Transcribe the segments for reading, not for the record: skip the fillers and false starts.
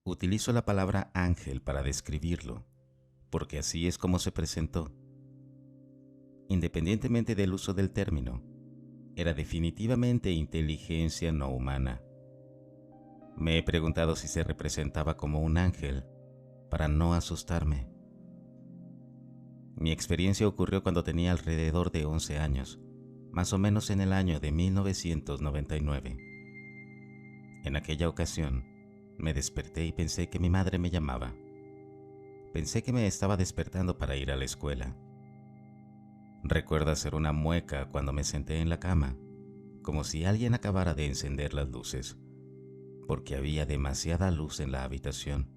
Utilizo la palabra ángel para describirlo, porque así es como se presentó. Independientemente del uso del término, era definitivamente inteligencia no humana. Me he preguntado si se representaba como un ángel para no asustarme. Mi experiencia ocurrió cuando tenía alrededor de 11 años, más o menos en el año de 1999. En aquella ocasión, me desperté y pensé que mi madre me llamaba. Pensé que me estaba despertando para ir a la escuela. Recuerdo hacer una mueca cuando me senté en la cama, como si alguien acabara de encender las luces, porque había demasiada luz en la habitación.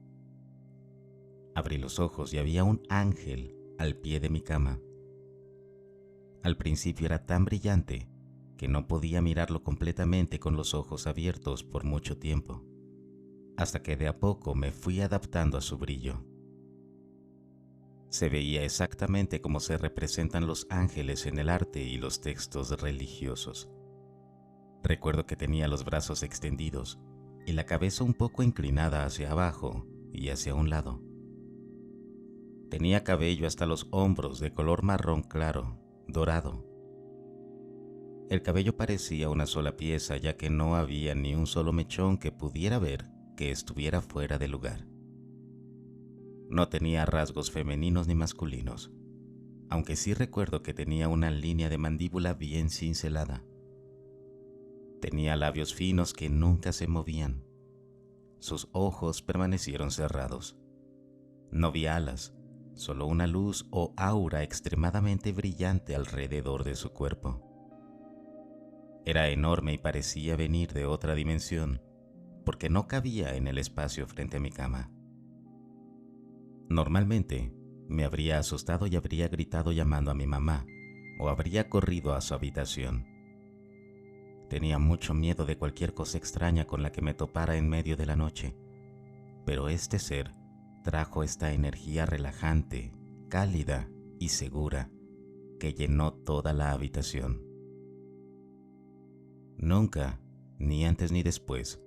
Abrí los ojos y había un ángel al pie de mi cama. Al principio era tan brillante que no podía mirarlo completamente con los ojos abiertos por mucho tiempo, hasta que de a poco me fui adaptando a su brillo. Se veía exactamente como se representan los ángeles en el arte y los textos religiosos. Recuerdo que tenía los brazos extendidos y la cabeza un poco inclinada hacia abajo y hacia un lado. Tenía cabello hasta los hombros de color marrón claro, dorado. El cabello parecía una sola pieza, ya que no había ni un solo mechón que pudiera ver que estuviera fuera de lugar. No tenía rasgos femeninos ni masculinos, aunque sí recuerdo que tenía una línea de mandíbula bien cincelada. Tenía labios finos que nunca se movían. Sus ojos permanecieron cerrados. No vi alas, solo una luz o aura extremadamente brillante alrededor de su cuerpo. Era enorme y parecía venir de otra dimensión, porque no cabía en el espacio frente a mi cama. Normalmente, me habría asustado y habría gritado llamando a mi mamá, o habría corrido a su habitación. Tenía mucho miedo de cualquier cosa extraña con la que me topara en medio de la noche, pero este ser trajo esta energía relajante, cálida y segura que llenó toda la habitación. Nunca, ni antes ni después,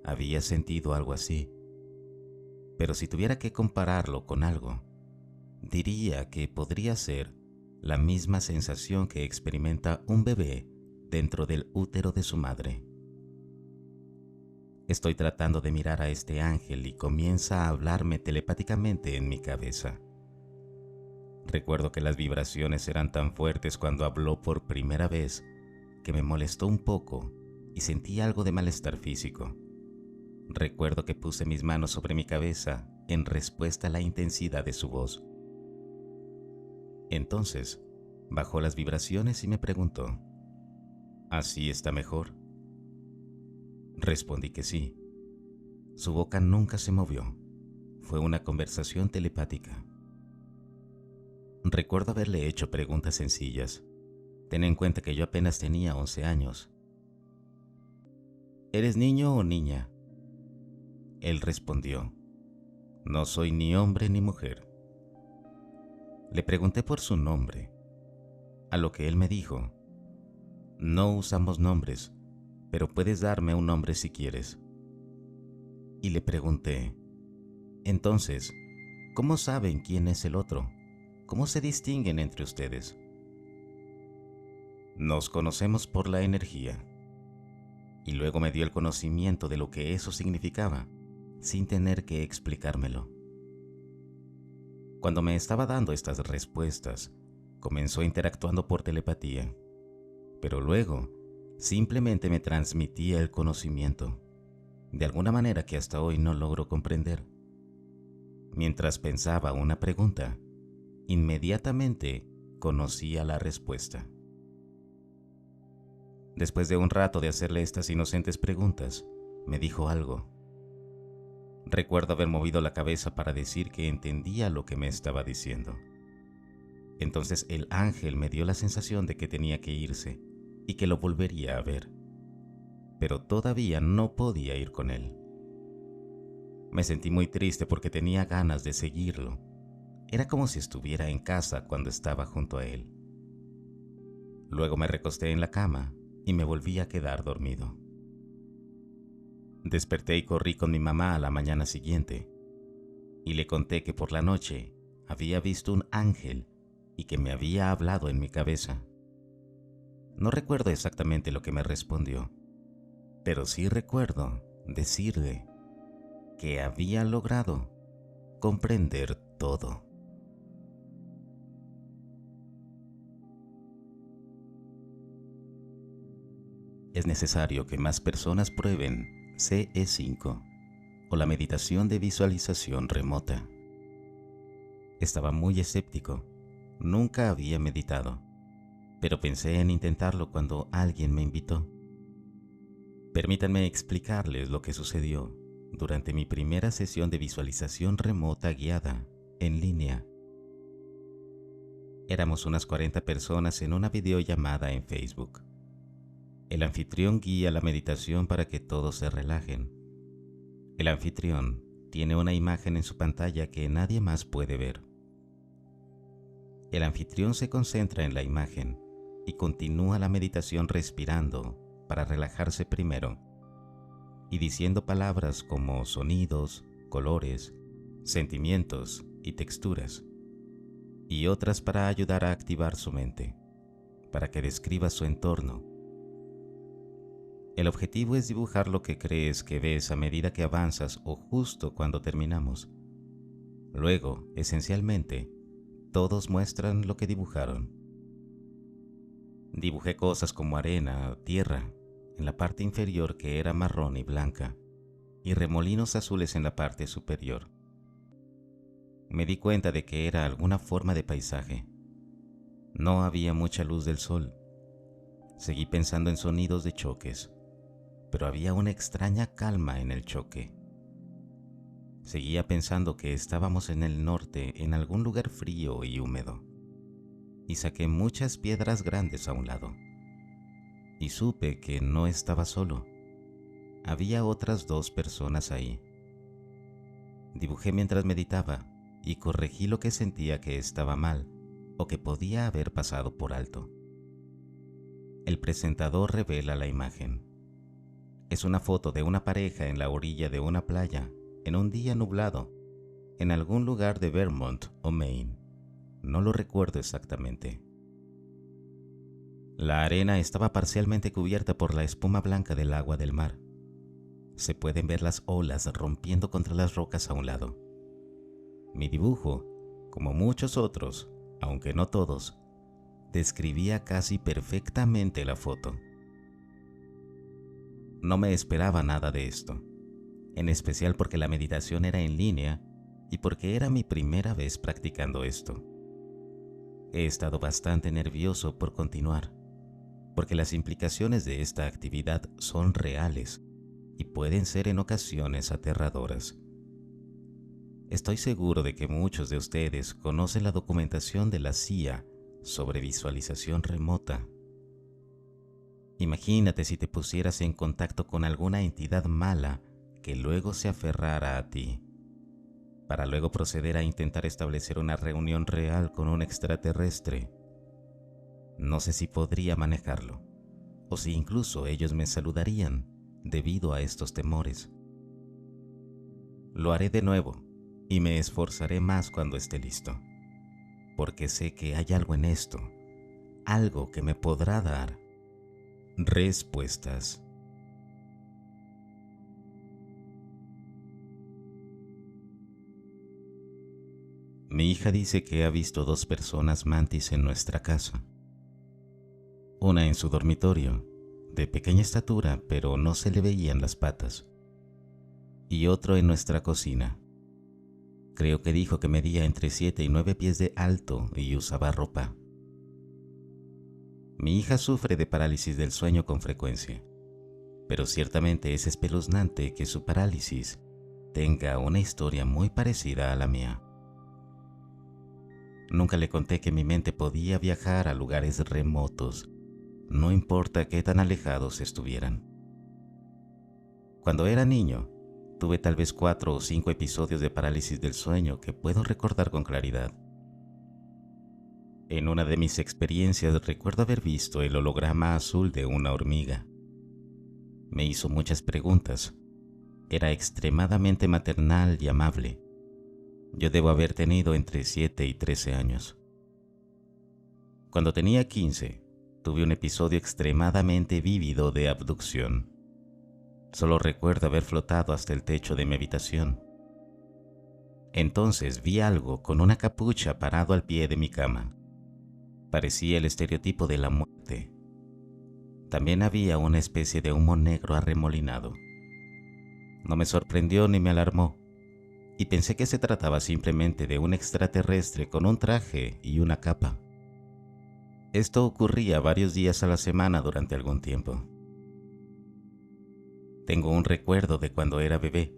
había sentido algo así. Pero si tuviera que compararlo con algo, diría que podría ser la misma sensación que experimenta un bebé dentro del útero de su madre. Estoy tratando de mirar a este ángel y comienza a hablarme telepáticamente en mi cabeza. Recuerdo que las vibraciones eran tan fuertes cuando habló por primera vez que me molestó un poco y sentí algo de malestar físico. Recuerdo que puse mis manos sobre mi cabeza en respuesta a la intensidad de su voz. Entonces, bajó las vibraciones y me preguntó, ¿así está mejor? Respondí que sí. Su boca nunca se movió. Fue una conversación telepática. Recuerdo haberle hecho preguntas sencillas. Ten en cuenta que yo apenas tenía 11 años. ¿Eres niño o niña? Él respondió, no soy ni hombre ni mujer. Le pregunté por su nombre, a lo que él me dijo, no usamos nombres, pero puedes darme un nombre si quieres. Y le pregunté, entonces, ¿cómo saben quién es el otro? ¿Cómo se distinguen entre ustedes? Nos conocemos por la energía. Y luego me dio el conocimiento de lo que eso significaba, sin tener que explicármelo. Cuando me estaba dando estas respuestas, comenzó interactuando por telepatía, pero luego simplemente me transmitía el conocimiento, de alguna manera que hasta hoy no logro comprender. Mientras pensaba una pregunta, inmediatamente conocía la respuesta. Después de un rato de hacerle estas inocentes preguntas, me dijo algo. Recuerdo haber movido la cabeza para decir que entendía lo que me estaba diciendo. Entonces el ángel me dio la sensación de que tenía que irse y que lo volvería a ver, pero todavía no podía ir con él. Me sentí muy triste porque tenía ganas de seguirlo. Era como si estuviera en casa cuando estaba junto a él. Luego me recosté en la cama y me volví a quedar dormido. Desperté y corrí con mi mamá a la mañana siguiente y le conté que por la noche había visto un ángel y que me había hablado en mi cabeza. No recuerdo exactamente lo que me respondió, pero sí recuerdo decirle que había logrado comprender todo. Es necesario que más personas prueben CE5 o la meditación de visualización remota. Estaba muy escéptico, nunca había meditado, pero pensé en intentarlo cuando alguien me invitó. Permítanme explicarles lo que sucedió durante mi primera sesión de visualización remota guiada en línea. Éramos unas 40 personas en una videollamada en Facebook. El anfitrión guía la meditación para que todos se relajen. El anfitrión tiene una imagen en su pantalla que nadie más puede ver. El anfitrión se concentra en la imagen y continúa la meditación respirando para relajarse primero y diciendo palabras como sonidos, colores, sentimientos y texturas, y otras para ayudar a activar su mente, para que describa su entorno. El objetivo es dibujar lo que crees que ves a medida que avanzas o justo cuando terminamos. Luego, esencialmente, todos muestran lo que dibujaron. Dibujé cosas como arena, tierra, en la parte inferior que era marrón y blanca, y remolinos azules en la parte superior. Me di cuenta de que era alguna forma de paisaje. No había mucha luz del sol. Seguí pensando en sonidos de choques, pero había una extraña calma en el choque. Seguía pensando que estábamos en el norte, en algún lugar frío y húmedo, y saqué muchas piedras grandes a un lado. Y supe que no estaba solo. Había otras 2 personas ahí. Dibujé mientras meditaba y corregí lo que sentía que estaba mal o que podía haber pasado por alto. El presentador revela la imagen. Es una foto de una pareja en la orilla de una playa, en un día nublado, en algún lugar de Vermont o Maine. No lo recuerdo exactamente. La arena estaba parcialmente cubierta por la espuma blanca del agua del mar. Se pueden ver las olas rompiendo contra las rocas a un lado. Mi dibujo, como muchos otros, aunque no todos, describía casi perfectamente la foto. No me esperaba nada de esto, en especial porque la meditación era en línea y porque era mi primera vez practicando esto. He estado bastante nervioso por continuar, porque las implicaciones de esta actividad son reales y pueden ser en ocasiones aterradoras. Estoy seguro de que muchos de ustedes conocen la documentación de la CIA sobre visualización remota. Imagínate si te pusieras en contacto con alguna entidad mala que luego se aferrara a ti, para luego proceder a intentar establecer una reunión real con un extraterrestre. No sé si podría manejarlo, o si incluso ellos me saludarían debido a estos temores. Lo haré de nuevo y me esforzaré más cuando esté listo, porque sé que hay algo en esto, algo que me podrá dar respuestas. Mi hija dice que ha visto 2 personas mantis en nuestra casa. Una en su dormitorio, de pequeña estatura, pero no se le veían las patas. Y otro en nuestra cocina. Creo que dijo que medía entre 7 y 9 pies de alto y usaba ropa. Mi hija sufre de parálisis del sueño con frecuencia, pero ciertamente es espeluznante que su parálisis tenga una historia muy parecida a la mía. Nunca le conté que mi mente podía viajar a lugares remotos, no importa qué tan alejados estuvieran. Cuando era niño, tuve tal vez 4 o 5 episodios de parálisis del sueño que puedo recordar con claridad. En una de mis experiencias recuerdo haber visto el holograma azul de una hormiga. Me hizo muchas preguntas, Era extremadamente maternal y amable. Yo debo haber tenido entre 7 y 13 años. Cuando tenía 15, tuve un episodio extremadamente vívido de abducción. Solo recuerdo haber flotado hasta el techo de mi habitación. Entonces vi algo con una capucha parado al pie de mi cama. Parecía el estereotipo de la muerte. También había una especie de humo negro arremolinado. No me sorprendió ni me alarmó, y pensé que se trataba simplemente de un extraterrestre con un traje y una capa. Esto ocurría varios días a la semana durante algún tiempo. Tengo un recuerdo de cuando era bebé.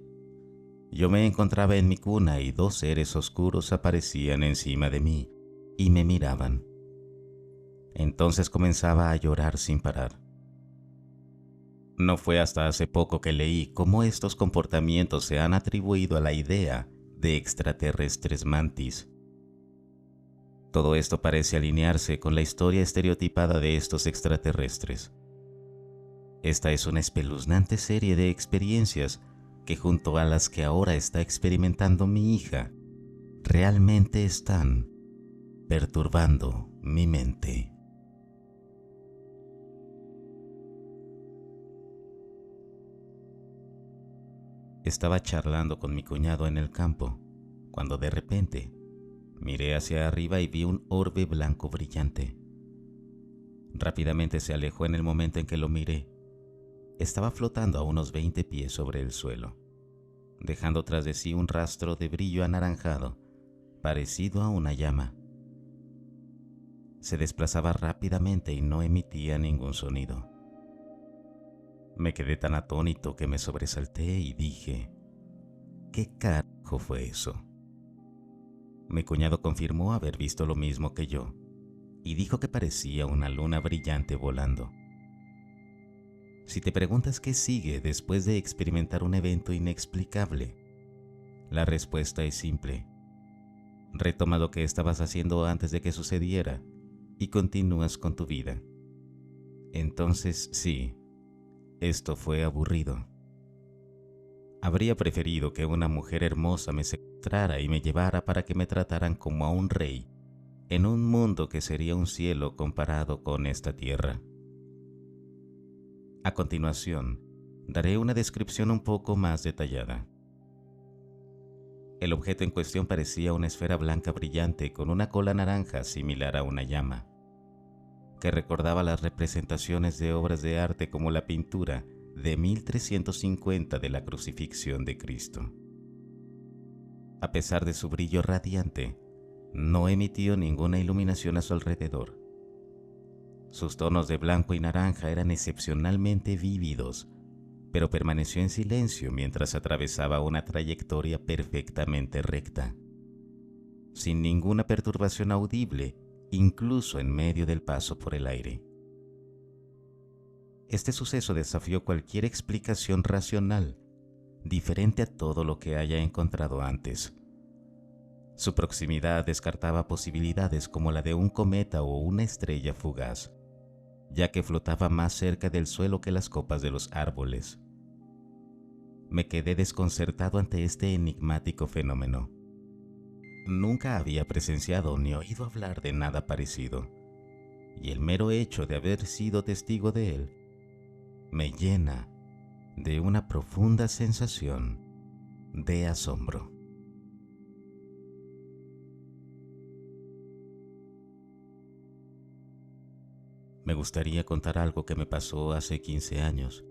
Yo me encontraba en mi cuna y dos seres oscuros aparecían encima de mí y me miraban. Entonces comenzaba a llorar sin parar. No fue hasta hace poco que leí cómo estos comportamientos se han atribuido a la idea de extraterrestres mantis. Todo esto parece alinearse con la historia estereotipada de estos extraterrestres. Esta es una espeluznante serie de experiencias que, junto a las que ahora está experimentando mi hija, realmente están perturbando mi mente. Estaba charlando con mi cuñado en el campo, cuando de repente miré hacia arriba y vi un orbe blanco brillante. Rápidamente se alejó en el momento en que lo miré. Estaba flotando a unos 20 pies sobre el suelo, dejando tras de sí un rastro de brillo anaranjado, parecido a una llama. Se desplazaba rápidamente y no emitía ningún sonido. Me quedé tan atónito que me sobresalté y dije, ¿qué carajo fue eso? Mi cuñado confirmó haber visto lo mismo que yo y dijo que parecía una luna brillante volando. Si te preguntas qué sigue después de experimentar un evento inexplicable, la respuesta es simple. Retoma lo que estabas haciendo antes de que sucediera y continúas con tu vida. Entonces sí, esto fue aburrido. Habría preferido que una mujer hermosa me secuestrara y me llevara para que me trataran como a un rey en un mundo que sería un cielo comparado con esta tierra. A continuación, daré una descripción un poco más detallada. El objeto en cuestión parecía una esfera blanca brillante con una cola naranja similar a una llama, que recordaba las representaciones de obras de arte como la pintura de 1350 de la Crucifixión de Cristo. A pesar de su brillo radiante, no emitió ninguna iluminación a su alrededor. Sus tonos de blanco y naranja eran excepcionalmente vívidos, pero permaneció en silencio mientras atravesaba una trayectoria perfectamente recta, sin ninguna perturbación audible, incluso en medio del paso por el aire. Este suceso desafió cualquier explicación racional, diferente a todo lo que haya encontrado antes. Su proximidad descartaba posibilidades como la de un cometa o una estrella fugaz, ya que flotaba más cerca del suelo que las copas de los árboles. Me quedé desconcertado ante este enigmático fenómeno. Nunca había presenciado ni oído hablar de nada parecido, y el mero hecho de haber sido testigo de él me llena de una profunda sensación de asombro. Me gustaría contar algo que me pasó hace 15 años.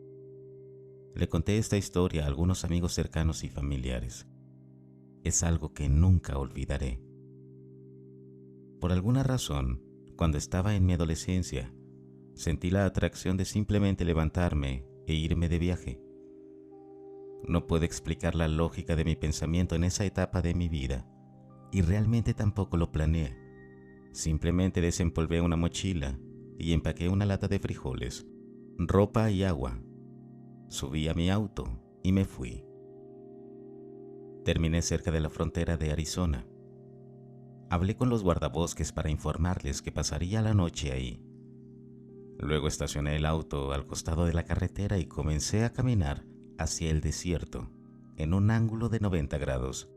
Le conté esta historia a algunos amigos cercanos y familiares. Es algo que nunca olvidaré. Por alguna razón, cuando estaba en mi adolescencia, sentí la atracción de simplemente levantarme e irme de viaje. No puedo explicar la lógica de mi pensamiento en esa etapa de mi vida, y realmente tampoco lo planeé. Simplemente desempolvé una mochila y empaqué una lata de frijoles, ropa y agua. Subí a mi auto y me fui. Terminé cerca de la frontera de Arizona. Hablé con los guardabosques para informarles que pasaría la noche ahí. Luego estacioné el auto al costado de la carretera y comencé a caminar hacia el desierto, en un ángulo de 90 grados.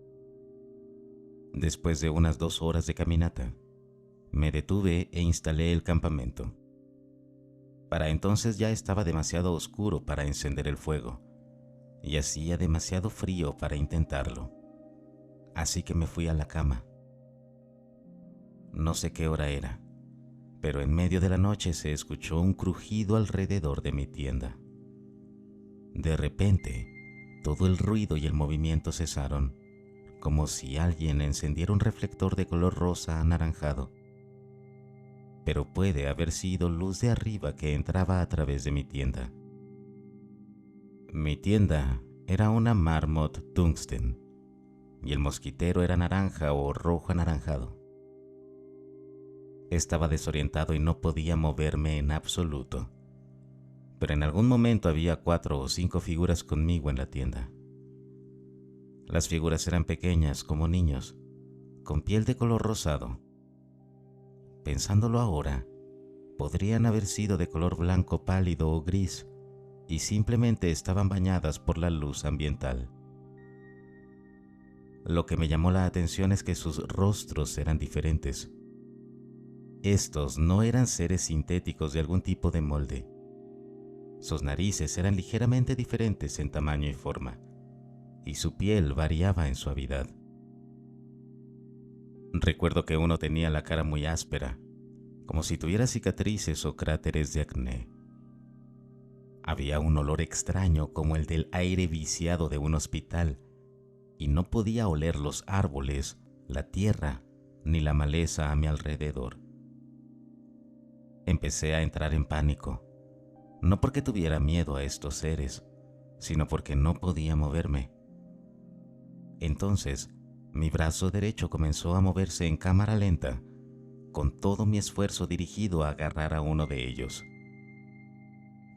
Después de unas 2 horas de caminata, me detuve e instalé el campamento. Para entonces ya estaba demasiado oscuro para encender el fuego y hacía demasiado frío para intentarlo. Así que me fui a la cama. No sé qué hora era, pero en medio de la noche se escuchó un crujido alrededor de mi tienda. De repente, todo el ruido y el movimiento cesaron, como si alguien encendiera un reflector de color rosa anaranjado. Pero puede haber sido luz de arriba que entraba a través de mi tienda. Mi tienda era una Marmot Tungsten, y el mosquitero era naranja o rojo anaranjado. Estaba desorientado y no podía moverme en absoluto, pero en algún momento había 4 o 5 figuras conmigo en la tienda. Las figuras eran pequeñas como niños, con piel de color rosado. Pensándolo ahora, podrían haber sido de color blanco pálido o gris, y simplemente estaban bañadas por la luz ambiental. Lo que me llamó la atención es que sus rostros eran diferentes. Estos no eran seres sintéticos de algún tipo de molde. Sus narices eran ligeramente diferentes en tamaño y forma, y su piel variaba en suavidad. Recuerdo que uno tenía la cara muy áspera, como si tuviera cicatrices o cráteres de acné. Había un olor extraño como el del aire viciado de un hospital, y no podía oler los árboles, la tierra, ni la maleza a mi alrededor. Empecé a entrar en pánico, no porque tuviera miedo a estos seres, sino porque no podía moverme. Entonces, mi brazo derecho comenzó a moverse en cámara lenta, con todo mi esfuerzo dirigido a agarrar a uno de ellos.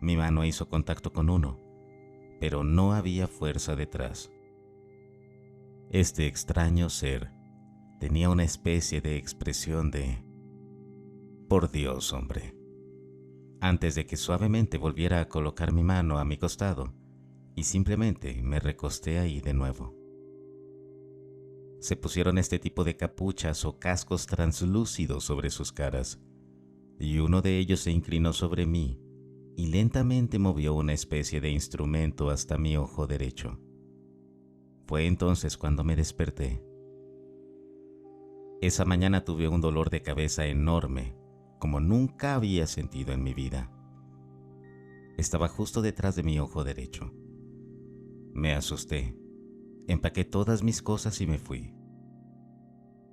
Mi mano hizo contacto con uno, pero no había fuerza detrás. Este extraño ser tenía una especie de expresión de «Por Dios, hombre», antes de que suavemente volviera a colocar mi mano a mi costado y simplemente me recosté ahí de nuevo. Se pusieron este tipo de capuchas o cascos translúcidos sobre sus caras, y uno de ellos se inclinó sobre mí y lentamente movió una especie de instrumento hasta mi ojo derecho. Fue entonces cuando me desperté. Esa mañana tuve un dolor de cabeza enorme, como nunca había sentido en mi vida. Estaba justo detrás de mi ojo derecho. Me asusté, empaqué todas mis cosas y me fui.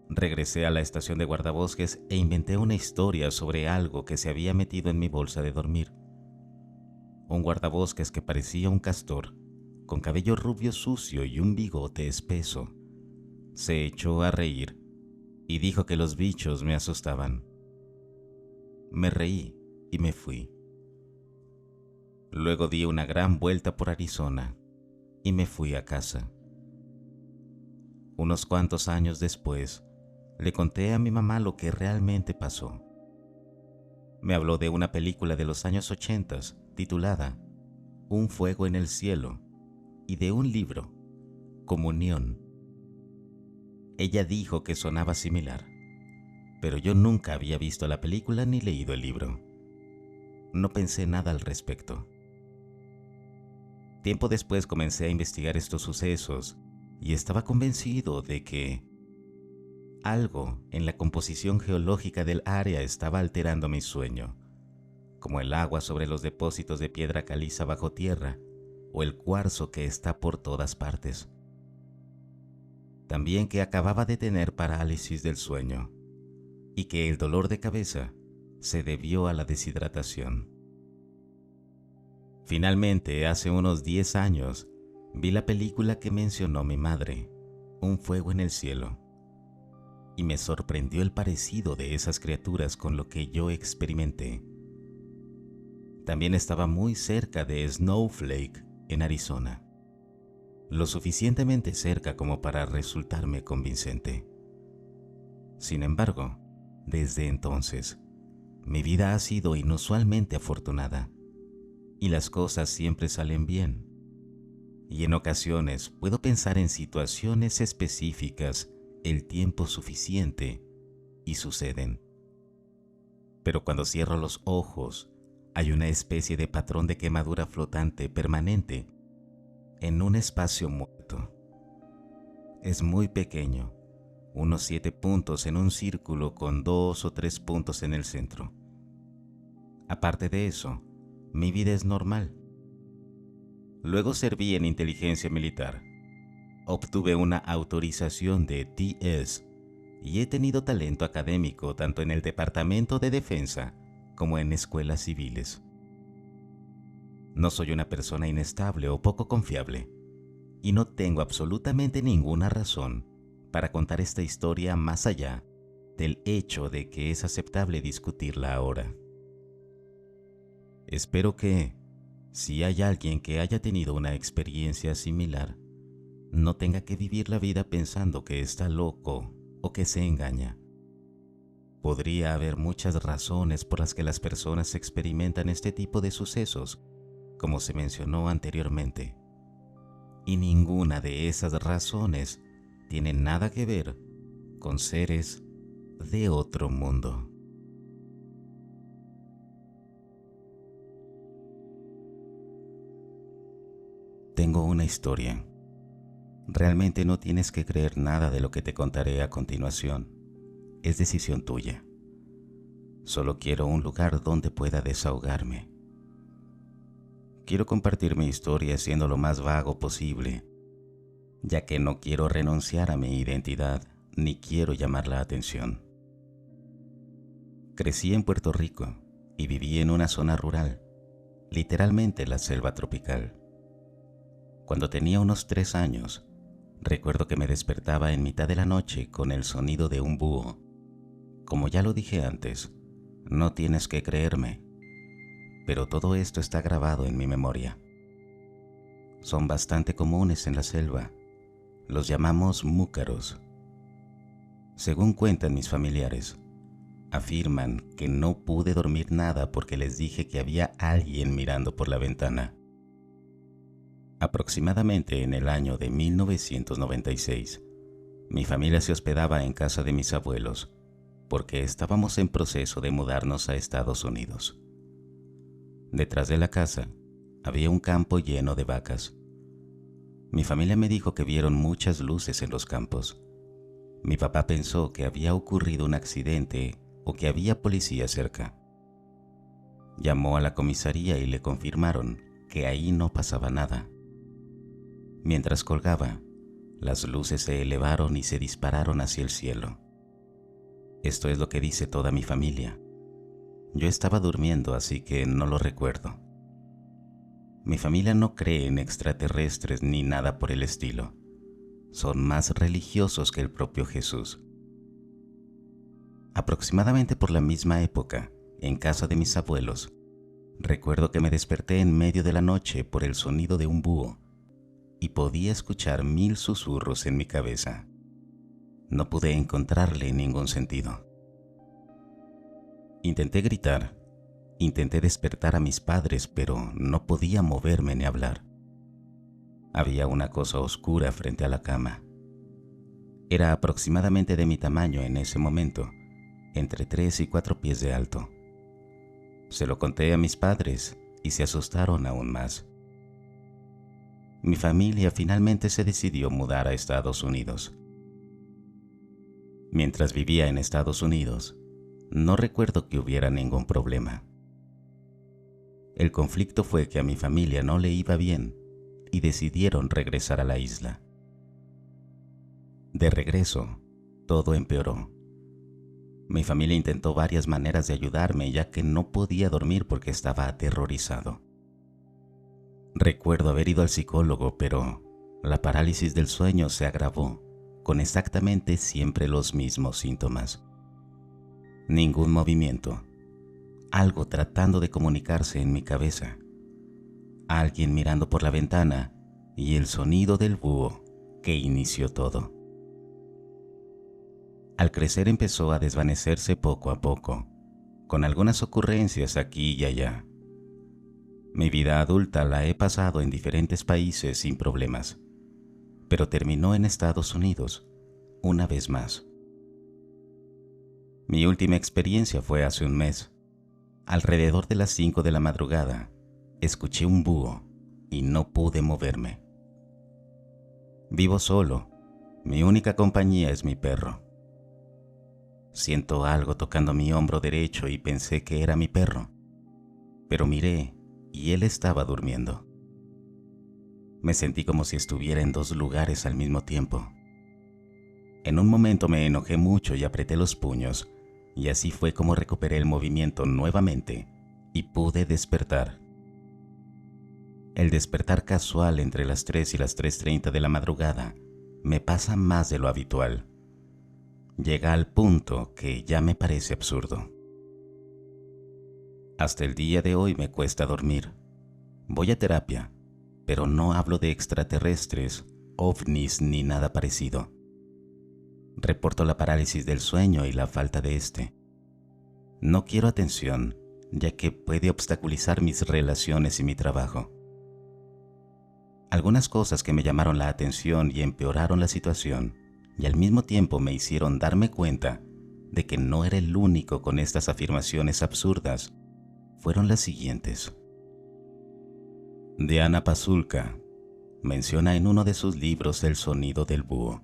Regresé a la estación de guardabosques e inventé una historia sobre algo que se había metido en mi bolsa de dormir. Un guardabosques que parecía un castor, con cabello rubio sucio y un bigote espeso. Se echó a reír y dijo que los bichos me asustaban. Me reí y me fui. Luego di una gran vuelta por Arizona y me fui a casa. Unos cuantos años después, le conté a mi mamá lo que realmente pasó. Me habló de una película de los años 80 titulada Un fuego en el cielo y de un libro, Comunión. Ella dijo que sonaba similar, pero yo nunca había visto la película ni leído el libro. No pensé nada al respecto. Tiempo después comencé a investigar estos sucesos y estaba convencido de que algo en la composición geológica del área estaba alterando mi sueño, como el agua sobre los depósitos de piedra caliza bajo tierra o el cuarzo que está por todas partes. También que acababa de tener parálisis del sueño y que el dolor de cabeza se debió a la deshidratación. Finalmente, hace unos 10 años, vi la película que mencionó mi madre, Un fuego en el cielo, y me sorprendió el parecido de esas criaturas con lo que yo experimenté. También estaba muy cerca de Snowflake, en Arizona, lo suficientemente cerca como para resultarme convincente. Sin embargo, desde entonces, mi vida ha sido inusualmente afortunada, y las cosas siempre salen bien. y en ocasiones puedo pensar en situaciones específicas el tiempo suficiente y suceden. Pero cuando cierro los ojos, hay una especie de patrón de quemadura flotante permanente en un espacio muerto. Es muy pequeño, unos 7 puntos en un círculo con 2 o 3 puntos en el centro. Aparte de eso, mi vida es normal. Luego serví en inteligencia militar. Obtuve una autorización de TS y he tenido talento académico tanto en el Departamento de Defensa como en escuelas civiles. No soy una persona inestable o poco confiable y no tengo absolutamente ninguna razón para contar esta historia más allá del hecho de que es aceptable discutirla ahora. Espero que, si hay alguien que haya tenido una experiencia similar, no tenga que vivir la vida pensando que está loco o que se engaña. Podría haber muchas razones por las que las personas experimentan este tipo de sucesos, como se mencionó anteriormente, y ninguna de esas razones tiene nada que ver con seres de otro mundo. Tengo una historia. Realmente no tienes que creer nada de lo que te contaré a continuación. Es decisión tuya. Solo quiero un lugar donde pueda desahogarme. Quiero compartir mi historia siendo lo más vago posible, ya que no quiero renunciar a mi identidad ni quiero llamar la atención. Crecí en Puerto Rico y viví en una zona rural, literalmente la selva tropical. Cuando tenía unos 3 años, recuerdo que me despertaba en mitad de la noche con el sonido de un búho. Como ya lo dije antes, no tienes que creerme, pero todo esto está grabado en mi memoria. Son bastante comunes en la selva. Los llamamos múcaros. Según cuentan mis familiares, afirman que no pude dormir nada porque les dije que había alguien mirando por la ventana. Aproximadamente en el año de 1996, mi familia se hospedaba en casa de mis abuelos porque estábamos en proceso de mudarnos a Estados Unidos. Detrás de la casa había un campo lleno de vacas. Mi familia me dijo que vieron muchas luces en los campos. Mi papá pensó que había ocurrido un accidente o que había policía cerca. Llamó a la comisaría y le confirmaron que ahí no pasaba nada. Mientras colgaba, las luces se elevaron y se dispararon hacia el cielo. Esto es lo que dice toda mi familia. Yo estaba durmiendo, así que no lo recuerdo. Mi familia no cree en extraterrestres ni nada por el estilo. Son más religiosos que el propio Jesús. Aproximadamente por la misma época, en casa de mis abuelos, recuerdo que me desperté en medio de la noche por el sonido de un búho y podía escuchar 1000 susurros en mi cabeza. No pude encontrarle ningún sentido. Intenté gritar, intenté despertar a mis padres, pero no podía moverme ni hablar. Había una cosa oscura frente a la cama. Era aproximadamente de mi tamaño en ese momento, entre 3 y 4 pies de alto. Se lo conté a mis padres y se asustaron aún más. Mi familia finalmente se decidió mudar a Estados Unidos. Mientras vivía en Estados Unidos, no recuerdo que hubiera ningún problema. El conflicto fue que a mi familia no le iba bien y decidieron regresar a la isla. De regreso, todo empeoró. Mi familia intentó varias maneras de ayudarme ya que no podía dormir porque estaba aterrorizado. Recuerdo haber ido al psicólogo, pero la parálisis del sueño se agravó con exactamente siempre los mismos síntomas. Ningún movimiento, algo tratando de comunicarse en mi cabeza, alguien mirando por la ventana y el sonido del búho que inició todo. Al crecer empezó a desvanecerse poco a poco, con algunas ocurrencias aquí y allá. Mi vida adulta la he pasado en diferentes países sin problemas, pero terminó en Estados Unidos, una vez más. Mi última experiencia fue hace un mes. Alrededor de las 5 de la madrugada, escuché un búho y no pude moverme. Vivo solo. Mi única compañía es mi perro. Siento algo tocando mi hombro derecho y pensé que era mi perro, pero miré y él estaba durmiendo. Me sentí como si estuviera en dos lugares al mismo tiempo. En un momento me enojé mucho y apreté los puños, y así fue como recuperé el movimiento nuevamente y pude despertar. El despertar casual entre las 3 y las 3:30 de la madrugada me pasa más de lo habitual. Llega al punto que ya me parece absurdo. Hasta el día de hoy me cuesta dormir. Voy a terapia, pero no hablo de extraterrestres, ovnis ni nada parecido. Reporto la parálisis del sueño y la falta de este. No quiero atención, ya que puede obstaculizar mis relaciones y mi trabajo. Algunas cosas que me llamaron la atención y empeoraron la situación, y al mismo tiempo me hicieron darme cuenta de que no era el único con estas afirmaciones absurdas, fueron las siguientes. Diana Pasulka menciona en uno de sus libros el sonido del búho.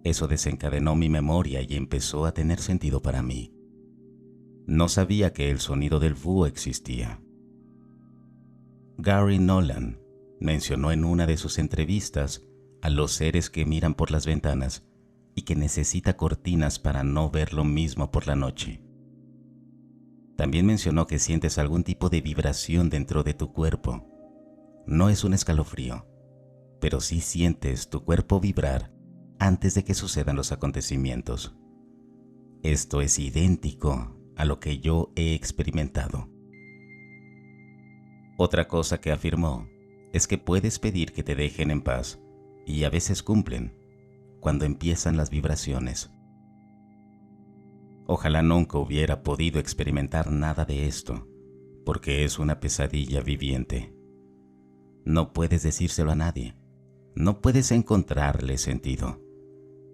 Eso desencadenó mi memoria y empezó a tener sentido para mí. No sabía que el sonido del búho existía. Gary Nolan mencionó en una de sus entrevistas a los seres que miran por las ventanas y que necesita cortinas para no ver lo mismo por la noche. También mencionó que sientes algún tipo de vibración dentro de tu cuerpo. No es un escalofrío, pero sí sientes tu cuerpo vibrar antes de que sucedan los acontecimientos. Esto es idéntico a lo que yo he experimentado. Otra cosa que afirmó es que puedes pedir que te dejen en paz, y a veces cumplen, cuando empiezan las vibraciones. Ojalá nunca hubiera podido experimentar nada de esto, porque es una pesadilla viviente. No puedes decírselo a nadie, no puedes encontrarle sentido.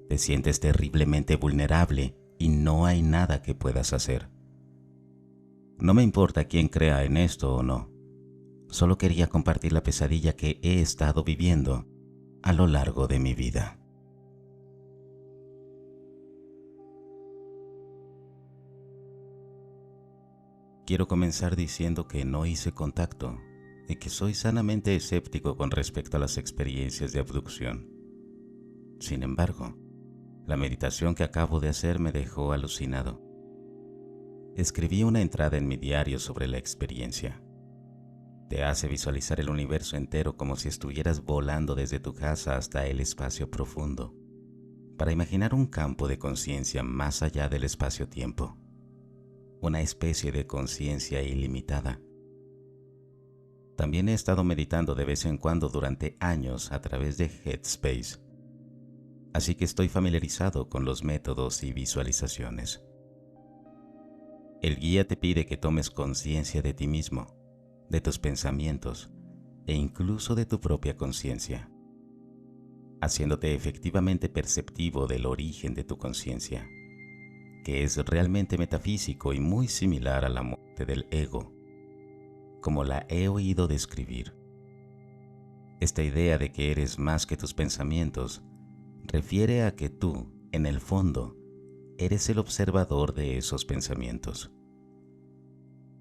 Te sientes terriblemente vulnerable y no hay nada que puedas hacer. No me importa quién crea en esto o no. Solo quería compartir la pesadilla que he estado viviendo a lo largo de mi vida. Quiero comenzar diciendo que no hice contacto y que soy sanamente escéptico con respecto a las experiencias de abducción. Sin embargo, la meditación que acabo de hacer me dejó alucinado. Escribí una entrada en mi diario sobre la experiencia. Te hace visualizar el universo entero como si estuvieras volando desde tu casa hasta el espacio profundo, para imaginar un campo de conciencia más allá del espacio-tiempo, una especie de conciencia ilimitada. También he estado meditando de vez en cuando durante años a través de Headspace, así que estoy familiarizado con los métodos y visualizaciones. El guía te pide que tomes conciencia de ti mismo, de tus pensamientos e incluso de tu propia conciencia, haciéndote efectivamente perceptivo del origen de tu conciencia, que es realmente metafísico y muy similar a la muerte del ego, como la he oído describir. Esta idea de que eres más que tus pensamientos refiere a que tú, en el fondo, eres el observador de esos pensamientos.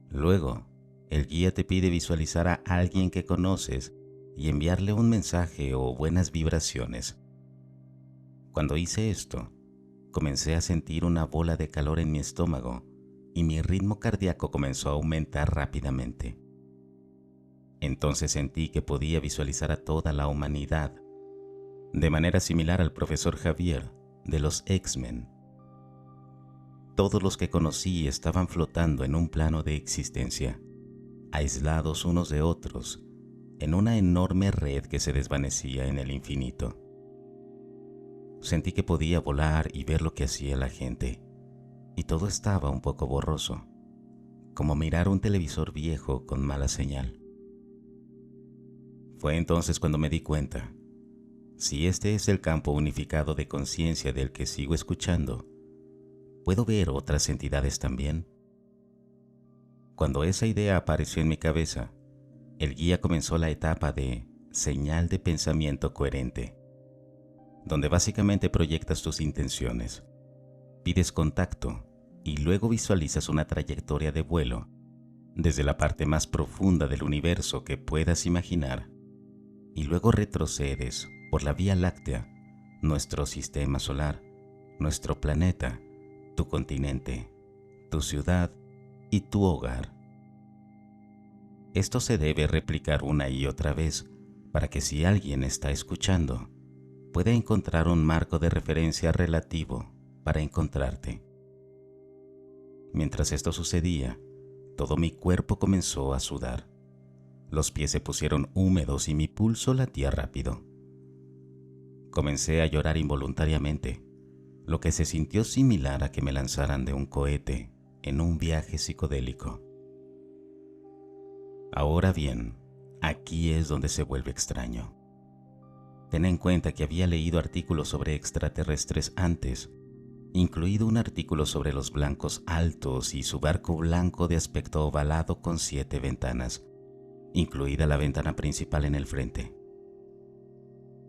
Luego, el guía te pide visualizar a alguien que conoces y enviarle un mensaje o buenas vibraciones. Cuando hice esto, comencé a sentir una bola de calor en mi estómago y mi ritmo cardíaco comenzó a aumentar rápidamente. Entonces sentí que podía visualizar a toda la humanidad, de manera similar al profesor Xavier de los X-Men. Todos los que conocí estaban flotando en un plano de existencia, aislados unos de otros, en una enorme red que se desvanecía en el infinito. Sentí que podía volar y ver lo que hacía la gente, y todo estaba un poco borroso, como mirar un televisor viejo con mala señal. Fue entonces cuando me di cuenta, si este es el campo unificado de conciencia del que sigo escuchando, ¿puedo ver otras entidades también? Cuando esa idea apareció en mi cabeza, el guía comenzó la etapa de señal de pensamiento coherente, donde básicamente proyectas tus intenciones, pides contacto y luego visualizas una trayectoria de vuelo desde la parte más profunda del universo que puedas imaginar y luego retrocedes por la Vía Láctea, nuestro sistema solar, nuestro planeta, tu continente, tu ciudad y tu hogar. Esto se debe replicar una y otra vez para que si alguien está escuchando, pueda encontrar un marco de referencia relativo para encontrarte. Mientras esto sucedía, todo mi cuerpo comenzó a sudar. Los pies se pusieron húmedos y mi pulso latía rápido. Comencé a llorar involuntariamente, lo que se sintió similar a que me lanzaran de un cohete en un viaje psicodélico. Ahora bien, aquí es donde se vuelve extraño. Ten en cuenta que había leído artículos sobre extraterrestres antes, incluido un artículo sobre los blancos altos y su barco blanco de aspecto ovalado con 7 ventanas, incluida la ventana principal en el frente.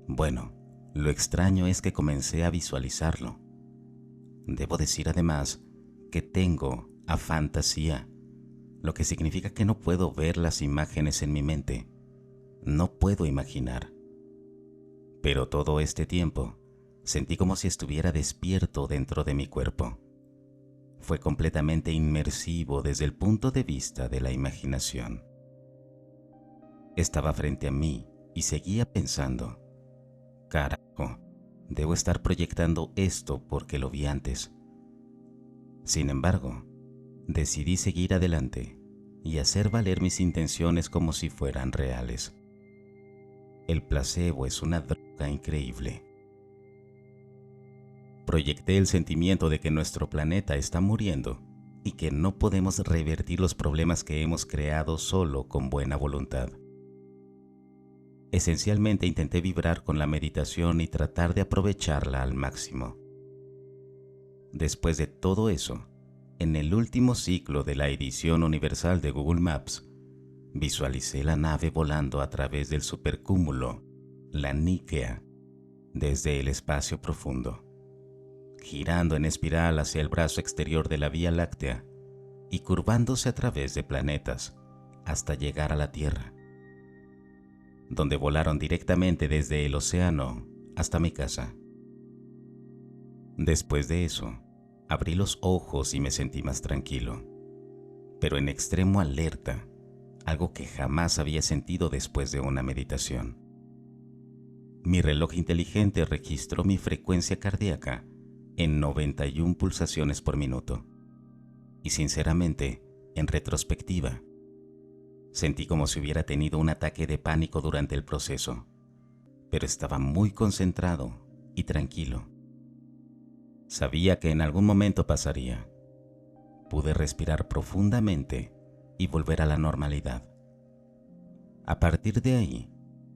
Bueno, lo extraño es que comencé a visualizarlo. Debo decir además que tengo afantasía, lo que significa que no puedo ver las imágenes en mi mente. No puedo imaginar. Pero todo este tiempo sentí como si estuviera despierto dentro de mi cuerpo. Fue completamente inmersivo desde el punto de vista de la imaginación. Estaba frente a mí y seguía pensando, carajo, debo estar proyectando esto porque lo vi antes. Sin embargo, decidí seguir adelante y hacer valer mis intenciones como si fueran reales. El placebo es una droga increíble. Proyecté el sentimiento de que nuestro planeta está muriendo y que no podemos revertir los problemas que hemos creado solo con buena voluntad. Esencialmente intenté vibrar con la meditación y tratar de aprovecharla al máximo. Después de todo eso, en el último ciclo de la edición universal de Google Maps, visualicé la nave volando a través del supercúmulo, la Níquea, desde el espacio profundo, girando en espiral hacia el brazo exterior de la Vía Láctea y curvándose a través de planetas hasta llegar a la Tierra, donde volaron directamente desde el océano hasta mi casa. Después de eso, abrí los ojos y me sentí más tranquilo, pero en extremo alerta, algo que jamás había sentido después de una meditación. Mi reloj inteligente registró mi frecuencia cardíaca en 91 pulsaciones por minuto. Y sinceramente, en retrospectiva, sentí como si hubiera tenido un ataque de pánico durante el proceso, pero estaba muy concentrado y tranquilo. Sabía que en algún momento pasaría. Pude respirar profundamente y volver a la normalidad. A partir de ahí,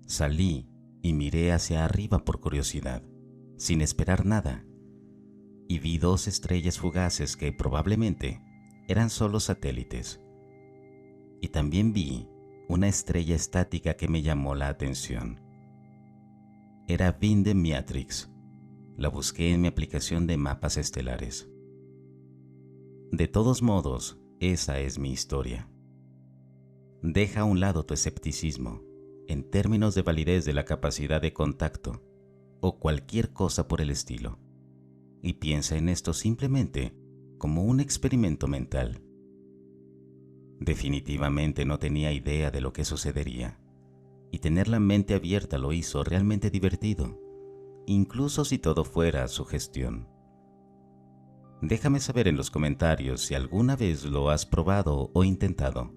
salí y miré hacia arriba por curiosidad, sin esperar nada, y vi 2 estrellas fugaces que probablemente eran solo satélites. Y también vi una estrella estática que me llamó la atención. Era Vinde Miatrix. La busqué en mi aplicación de mapas estelares. De todos modos, esa es mi historia. Deja a un lado tu escepticismo en términos de validez de la capacidad de contacto o cualquier cosa por el estilo, y piensa en esto simplemente como un experimento mental. Definitivamente no tenía idea de lo que sucedería, y tener la mente abierta lo hizo realmente divertido, incluso si todo fuera sugestión. Déjame saber en los comentarios si alguna vez lo has probado o intentado.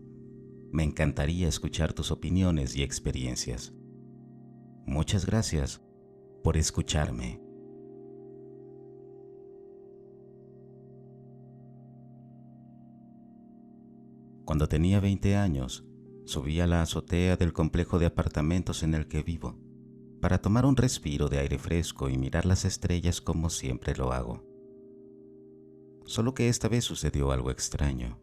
Me encantaría escuchar tus opiniones y experiencias. Muchas gracias por escucharme. Cuando tenía 20 años, subí a la azotea del complejo de apartamentos en el que vivo para tomar un respiro de aire fresco y mirar las estrellas como siempre lo hago. Solo que esta vez sucedió algo extraño.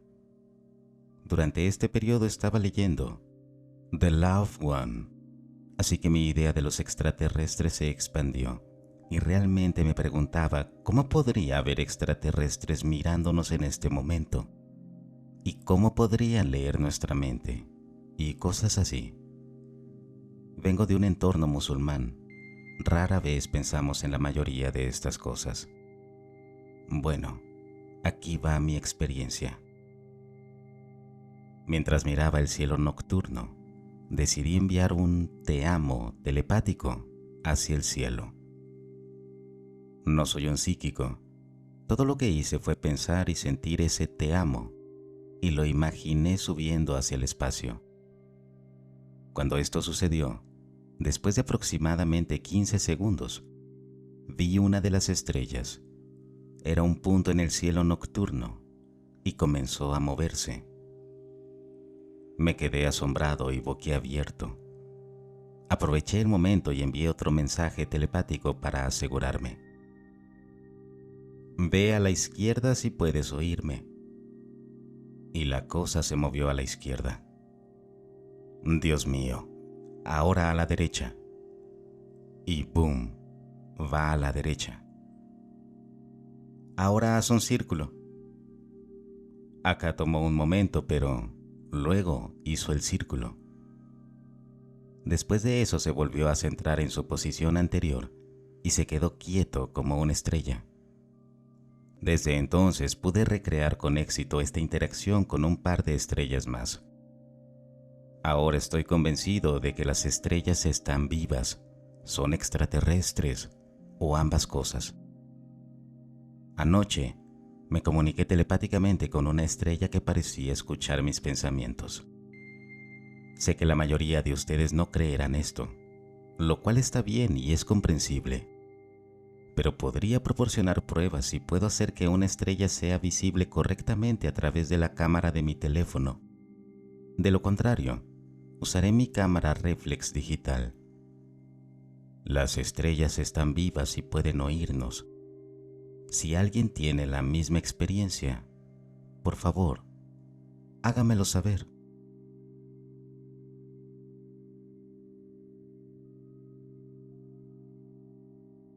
Durante este periodo estaba leyendo The Loved One, así que mi idea de los extraterrestres se expandió y realmente me preguntaba cómo podría haber extraterrestres mirándonos en este momento y cómo podrían leer nuestra mente y cosas así. Vengo de un entorno musulmán. Rara vez pensamos en la mayoría de estas cosas. Bueno, aquí va mi experiencia. Mientras miraba el cielo nocturno, decidí enviar un te amo telepático hacia el cielo. No soy un psíquico. Todo lo que hice fue pensar y sentir ese te amo y lo imaginé subiendo hacia el espacio. Cuando esto sucedió, después de aproximadamente 15 segundos, vi una de las estrellas. Era un punto en el cielo nocturno y comenzó a moverse. Me quedé asombrado y boquiabierto. Aproveché el momento y envié otro mensaje telepático para asegurarme. Ve a la izquierda si puedes oírme. Y la cosa se movió a la izquierda. Dios mío, ahora a la derecha. Y ¡boom! Va a la derecha. Ahora haz un círculo. Acá tomó un momento, pero luego hizo el círculo. Después de eso se volvió a centrar en su posición anterior y se quedó quieto como una estrella. Desde entonces pude recrear con éxito esta interacción con un par de estrellas más. Ahora estoy convencido de que las estrellas están vivas, son extraterrestres o ambas cosas. Anoche me comuniqué telepáticamente con una estrella que parecía escuchar mis pensamientos. Sé que la mayoría de ustedes no creerán esto, lo cual está bien y es comprensible. Pero podría proporcionar pruebas y puedo hacer que una estrella sea visible correctamente a través de la cámara de mi teléfono. De lo contrario, usaré mi cámara reflex digital. Las estrellas están vivas y pueden oírnos. Si alguien tiene la misma experiencia, por favor, hágamelo saber.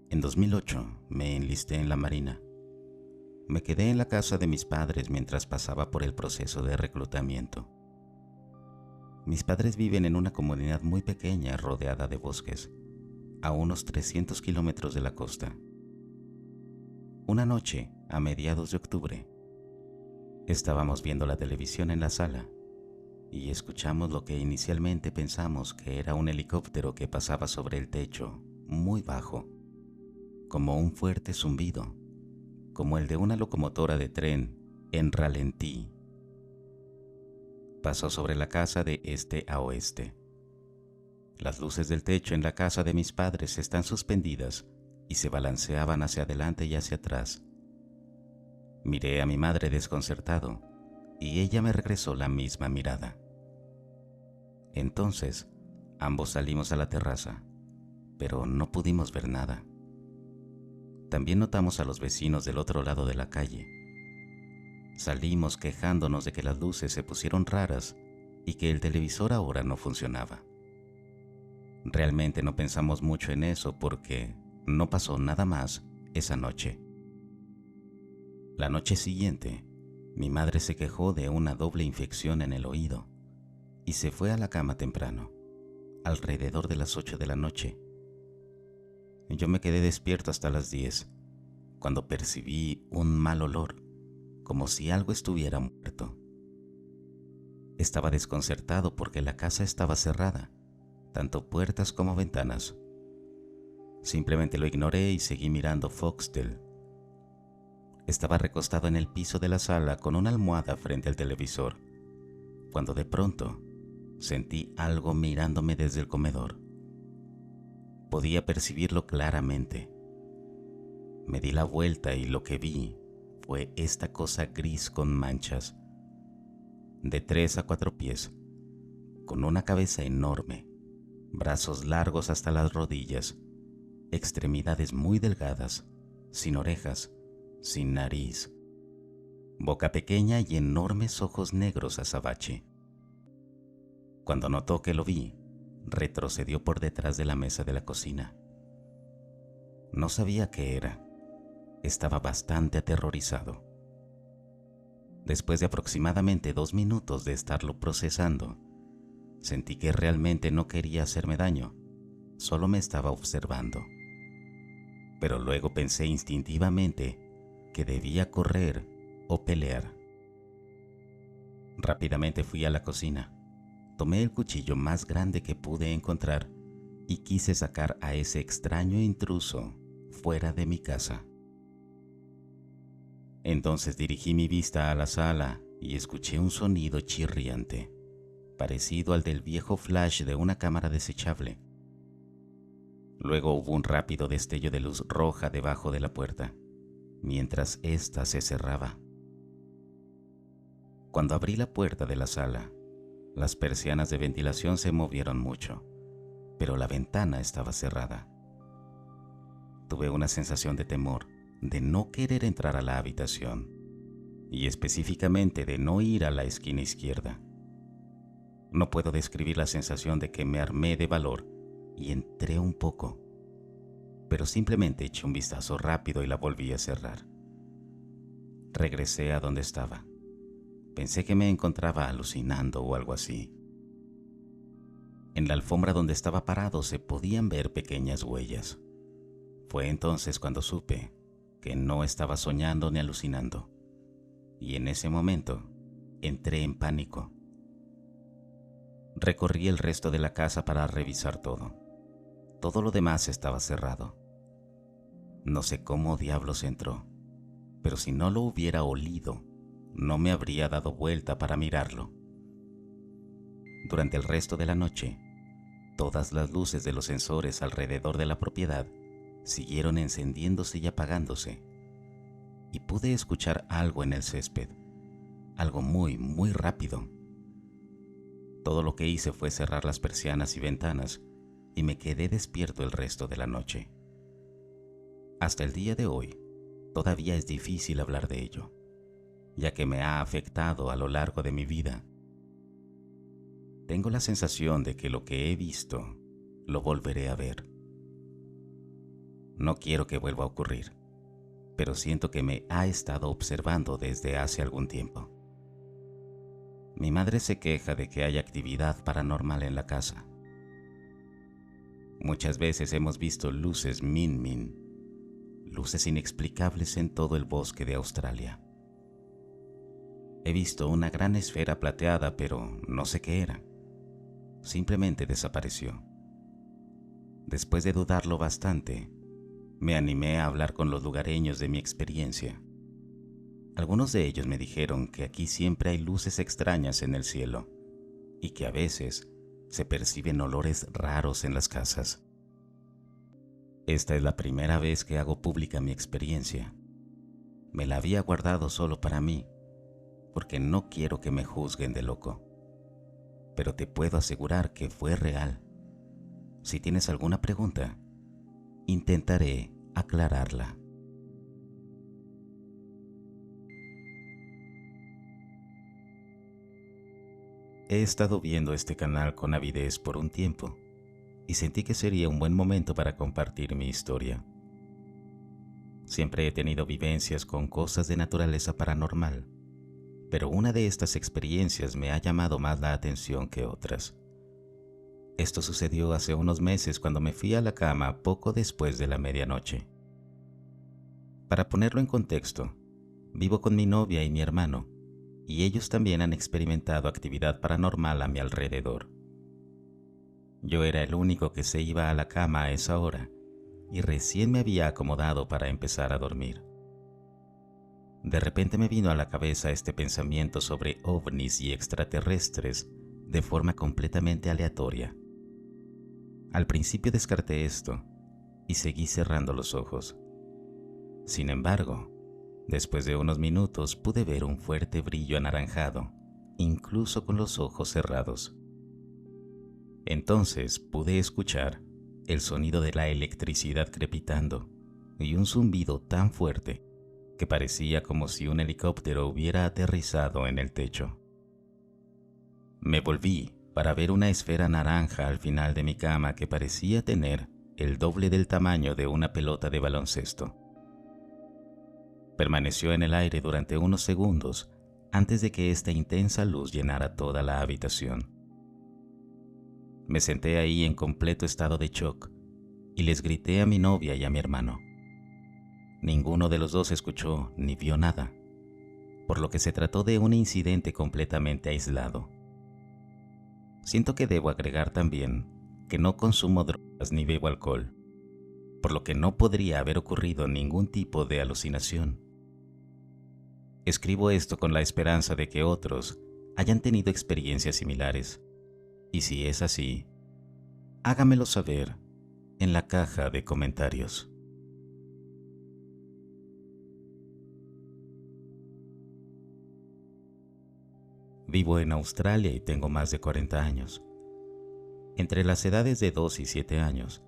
En 2008 me enlisté en la Marina. Me quedé en la casa de mis padres mientras pasaba por el proceso de reclutamiento. Mis padres viven en una comunidad muy pequeña rodeada de bosques, a unos 300 kilómetros de la costa. Una noche, a mediados de octubre, estábamos viendo la televisión en la sala y escuchamos lo que inicialmente pensamos que era un helicóptero que pasaba sobre el techo, muy bajo, como un fuerte zumbido, como el de una locomotora de tren en ralentí. Pasó sobre la casa de este a oeste. Las luces del techo en la casa de mis padres están suspendidas y se balanceaban hacia adelante y hacia atrás. Miré a mi madre desconcertado y ella me regresó la misma mirada. Entonces, ambos salimos a la terraza, pero no pudimos ver nada. También notamos a los vecinos del otro lado de la calle. Salimos quejándonos de que las luces se pusieron raras y que el televisor ahora no funcionaba. Realmente no pensamos mucho en eso porque no pasó nada más esa noche. La noche siguiente, mi madre se quejó de una doble infección en el oído y se fue a la cama temprano, alrededor de las 8 de la noche. Yo me quedé despierto hasta las 10, cuando percibí un mal olor, como si algo estuviera muerto. Estaba desconcertado porque la casa estaba cerrada, tanto puertas como ventanas. Simplemente lo ignoré y seguí mirando Foxtel. Estaba recostado en el piso de la sala con una almohada frente al televisor, cuando de pronto sentí algo mirándome desde el comedor. Podía percibirlo claramente. Me di la vuelta y lo que vi fue esta cosa gris con manchas. de 3 a 4 pies, con una cabeza enorme, brazos largos hasta las rodillas, extremidades muy delgadas, sin orejas, sin nariz, boca pequeña y enormes ojos negros azabache. Cuando notó que lo vi, retrocedió por detrás de la mesa de la cocina. No sabía qué era. Estaba bastante aterrorizado. Después de aproximadamente 2 minutos de estarlo procesando, sentí que realmente no quería hacerme daño, solo me estaba observando. Pero luego pensé instintivamente que debía correr o pelear. Rápidamente fui a la cocina, tomé el cuchillo más grande que pude encontrar y quise sacar a ese extraño intruso fuera de mi casa. Entonces dirigí mi vista a la sala y escuché un sonido chirriante, parecido al del viejo flash de una cámara desechable. Luego hubo un rápido destello de luz roja debajo de la puerta, mientras ésta se cerraba. Cuando abrí la puerta de la sala, las persianas de ventilación se movieron mucho, pero la ventana estaba cerrada. Tuve una sensación de temor, de no querer entrar a la habitación, y específicamente de no ir a la esquina izquierda. No puedo describir la sensación de que me armé de valor y entré un poco, pero simplemente eché un vistazo rápido y la volví a cerrar. Regresé a donde estaba. Pensé que me encontraba alucinando o algo así. En la alfombra donde estaba parado se podían ver pequeñas huellas. Fue entonces cuando supe que no estaba soñando ni alucinando, y en ese momento entré en pánico. Recorrí el resto de la casa para revisar todo. Todo lo demás estaba cerrado. No sé cómo diablos entró, pero si no lo hubiera olido, no me habría dado vuelta para mirarlo. Durante el resto de la noche, todas las luces de los sensores alrededor de la propiedad siguieron encendiéndose y apagándose, y pude escuchar algo en el césped, algo muy, muy rápido. Todo lo que hice fue cerrar las persianas y ventanas y me quedé despierto el resto de la noche. Hasta el día de hoy, todavía es difícil hablar de ello, ya que me ha afectado a lo largo de mi vida. Tengo la sensación de que lo que he visto, lo volveré a ver. No quiero que vuelva a ocurrir, pero siento que me ha estado observando desde hace algún tiempo. Mi madre se queja de que hay actividad paranormal en la casa. Muchas veces hemos visto luces min-min, luces inexplicables en todo el bosque de Australia. He visto una gran esfera plateada, pero no sé qué era. Simplemente desapareció. Después de dudarlo bastante, me animé a hablar con los lugareños de mi experiencia. Algunos de ellos me dijeron que aquí siempre hay luces extrañas en el cielo y que a veces se perciben olores raros en las casas. Esta es la primera vez que hago pública mi experiencia. Me la había guardado solo para mí, porque no quiero que me juzguen de loco. Pero te puedo asegurar que fue real. Si tienes alguna pregunta, intentaré aclararla. He estado viendo este canal con avidez por un tiempo y sentí que sería un buen momento para compartir mi historia. Siempre he tenido vivencias con cosas de naturaleza paranormal, pero una de estas experiencias me ha llamado más la atención que otras. Esto sucedió hace unos meses cuando me fui a la cama poco después de la medianoche. Para ponerlo en contexto, vivo con mi novia y mi hermano, y ellos también han experimentado actividad paranormal a mi alrededor. Yo era el único que se iba a la cama a esa hora, y recién me había acomodado para empezar a dormir. De repente me vino a la cabeza este pensamiento sobre ovnis y extraterrestres de forma completamente aleatoria. Al principio descarté esto y seguí cerrando los ojos. Sin embargo, después de unos minutos pude ver un fuerte brillo anaranjado incluso con los ojos cerrados. Entonces pude escuchar el sonido de la electricidad crepitando y un zumbido tan fuerte que parecía como si un helicóptero hubiera aterrizado en el techo. Me volví para ver una esfera naranja al final de mi cama que parecía tener el doble del tamaño de una pelota de baloncesto. Permaneció en el aire durante unos segundos antes de que esta intensa luz llenara toda la habitación. Me senté ahí en completo estado de shock y les grité a mi novia y a mi hermano. Ninguno de los dos escuchó ni vio nada, por lo que se trató de un incidente completamente aislado. Siento que debo agregar también que no consumo drogas ni bebo alcohol, por lo que no podría haber ocurrido ningún tipo de alucinación. Escribo esto con la esperanza de que otros hayan tenido experiencias similares, y si es así, hágamelo saber en la caja de comentarios. Vivo en Australia y tengo más de 40 años. Entre las edades de 2 y 7 años,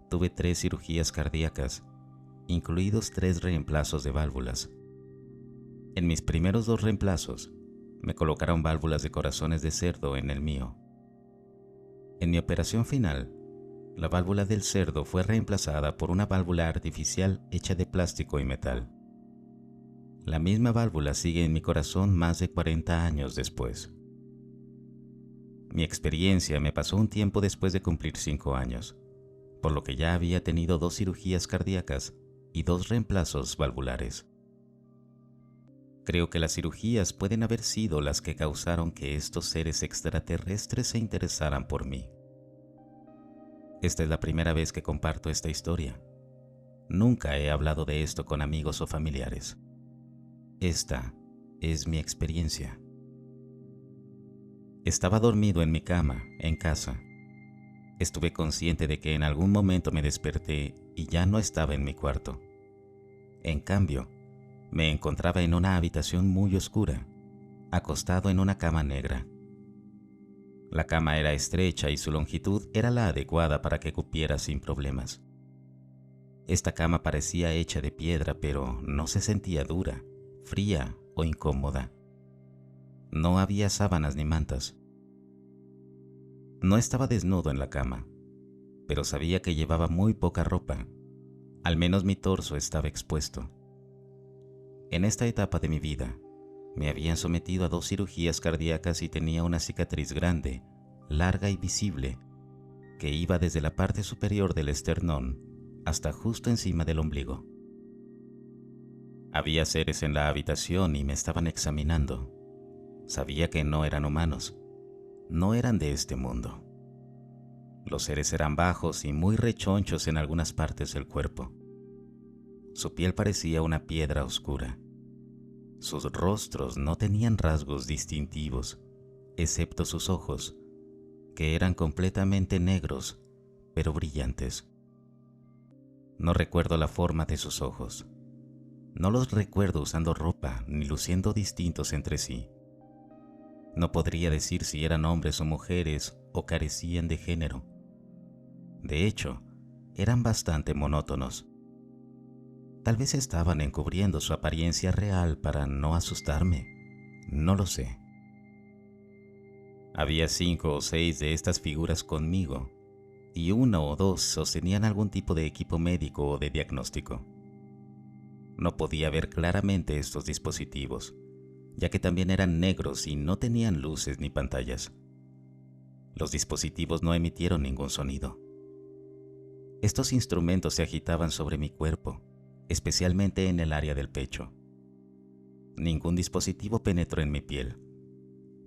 tuve 3 cirugías cardíacas, incluidos 3 reemplazos de válvulas. En mis primeros 2 reemplazos, me colocaron válvulas de corazones de cerdo en el mío. En mi operación final, la válvula del cerdo fue reemplazada por una válvula artificial hecha de plástico y metal. La misma válvula sigue en mi corazón más de 40 años después. Mi experiencia me pasó un tiempo después de cumplir 5 años, por lo que ya había tenido 2 cirugías cardíacas y 2 reemplazos valvulares. Creo que las cirugías pueden haber sido las que causaron que estos seres extraterrestres se interesaran por mí. Esta es la primera vez que comparto esta historia. Nunca he hablado de esto con amigos o familiares. Esta es mi experiencia. Estaba dormido en mi cama, en casa. Estuve consciente de que en algún momento me desperté y ya no estaba en mi cuarto. En cambio, me encontraba en una habitación muy oscura, acostado en una cama negra. La cama era estrecha y su longitud era la adecuada para que cupiera sin problemas. Esta cama parecía hecha de piedra, pero no se sentía dura, fría o incómoda. No había sábanas ni mantas. No estaba desnudo en la cama, pero sabía que llevaba muy poca ropa. Al menos mi torso estaba expuesto. En esta etapa de mi vida, me habían sometido a 2 cirugías cardíacas y tenía una cicatriz grande, larga y visible, que iba desde la parte superior del esternón hasta justo encima del ombligo. Había seres en la habitación y me estaban examinando. Sabía que no eran humanos, no eran de este mundo. Los seres eran bajos y muy rechonchos en algunas partes del cuerpo. Su piel parecía una piedra oscura. Sus rostros no tenían rasgos distintivos, excepto sus ojos, que eran completamente negros, pero brillantes. No recuerdo la forma de sus ojos. No los recuerdo usando ropa ni luciendo distintos entre sí. No podría decir si eran hombres o mujeres o carecían de género. De hecho, eran bastante monótonos. Tal vez estaban encubriendo su apariencia real para no asustarme. No lo sé. Había 5 o 6 de estas figuras conmigo, y 1 o 2 sostenían algún tipo de equipo médico o de diagnóstico. No podía ver claramente estos dispositivos, ya que también eran negros y no tenían luces ni pantallas. Los dispositivos no emitieron ningún sonido. Estos instrumentos se agitaban sobre mi cuerpo, especialmente en el área del pecho. Ningún dispositivo penetró en mi piel.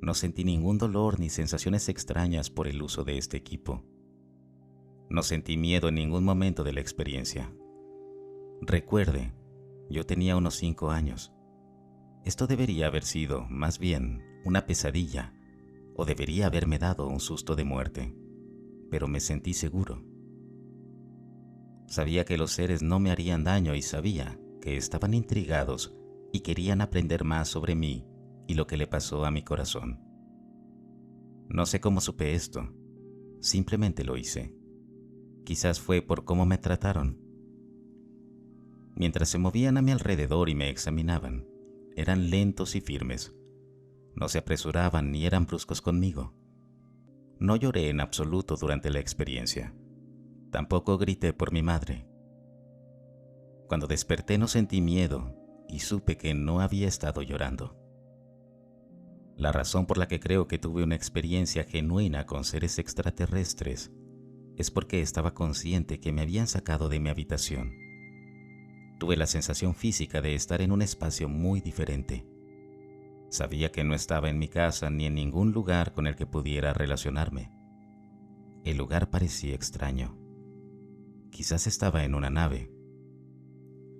No sentí ningún dolor ni sensaciones extrañas por el uso de este equipo. No sentí miedo en ningún momento de la experiencia. Recuerde, yo tenía unos 5 años. Esto debería haber sido, más bien, una pesadilla, o debería haberme dado un susto de muerte, pero me sentí seguro. Sabía que los seres no me harían daño y sabía que estaban intrigados y querían aprender más sobre mí y lo que le pasó a mi corazón. No sé cómo supe esto, simplemente lo hice. Quizás fue por cómo me trataron. Mientras se movían a mi alrededor y me examinaban, eran lentos y firmes. No se apresuraban ni eran bruscos conmigo. No lloré en absoluto durante la experiencia. Tampoco grité por mi madre. Cuando desperté no sentí miedo y supe que no había estado llorando. La razón por la que creo que tuve una experiencia genuina con seres extraterrestres es porque estaba consciente que me habían sacado de mi habitación. Tuve la sensación física de estar en un espacio muy diferente. Sabía que no estaba en mi casa ni en ningún lugar con el que pudiera relacionarme. El lugar parecía extraño. Quizás estaba en una nave.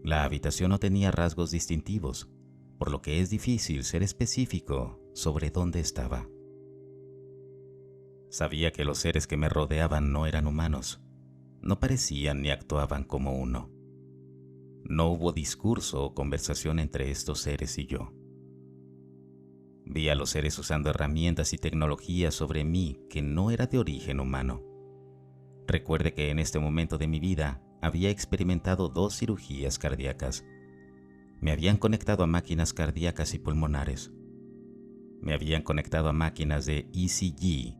La habitación no tenía rasgos distintivos, por lo que es difícil ser específico sobre dónde estaba. Sabía que los seres que me rodeaban no eran humanos. No parecían ni actuaban como uno. No hubo discurso o conversación entre estos seres y yo. Vi a los seres usando herramientas y tecnologías sobre mí que no era de origen humano. Recuerde que en este momento de mi vida había experimentado 2 cirugías cardíacas. Me habían conectado a máquinas cardíacas y pulmonares. Me habían conectado a máquinas de ECG.